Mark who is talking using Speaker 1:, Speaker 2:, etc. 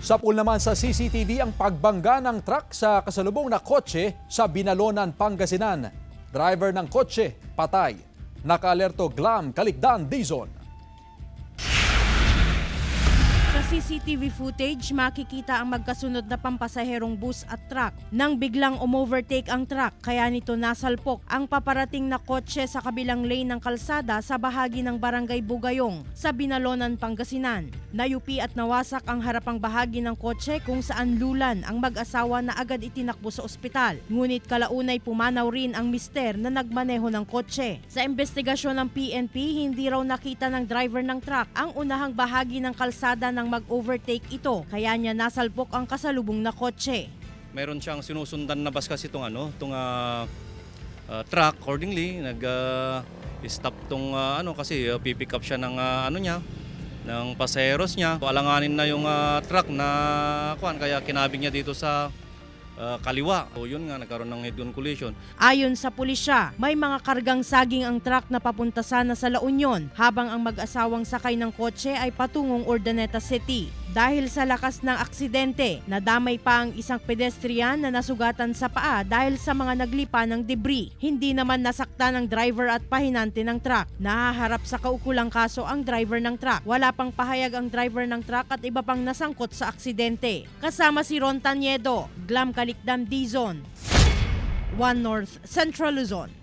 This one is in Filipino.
Speaker 1: Sa pool naman sa CCTV ang pagbangga ng truck sa kasalubong na kotse sa Binalonan, Pangasinan. Driver ng kotse, patay. Nakaalerto Glam Calicdan, Dizon.
Speaker 2: Sa CCTV footage, makikita ang magkasunod na pampasaherong bus at truck nang biglang umovertake ang truck kaya nito nasalpok ang paparating na kotse sa kabilang lane ng kalsada sa bahagi ng Barangay Bugayong sa Binalonan, Pangasinan. Nayupi at nawasak ang harapang bahagi ng kotse kung saan lulan ang mag-asawa na agad itinakbo sa ospital. Ngunit kalaunay pumanaw rin ang mister na nagmaneho ng kotse. Sa investigasyon ng PNP, hindi raw nakita ng driver ng truck ang unahang bahagi ng kalsada ng mag-overtake ito, kaya niya nasalpok ang kasalubong na kotse.
Speaker 3: Meron siyang sinusundan na bus kasi itong truck. Accordingly, nag-stop itong kasi pipick up siya ng ng pasaheros niya. Alanganin na yung truck na kaya kinabing niya dito sa kaliwa. So yun nga, nagkaroon ng head-on collision.
Speaker 2: Ayon sa pulisya, may mga kargang saging ang truck na papunta sana sa La Union habang ang mag-asawang sakay ng kotse ay patungong Urdaneta City. Dahil sa lakas ng aksidente, nadamay pa ang isang pedestrian na nasugatan sa paa dahil sa mga naglipa ng debris. Hindi naman nasaktan ang driver at pahinante ng truck. Nahaharap sa kaukulang kaso ang driver ng truck. Wala pang pahayag ang driver ng truck at iba pang nasangkot sa aksidente. Kasama si Ron Taniedo, Glam Calicdan, Dizon, One North, Central Luzon.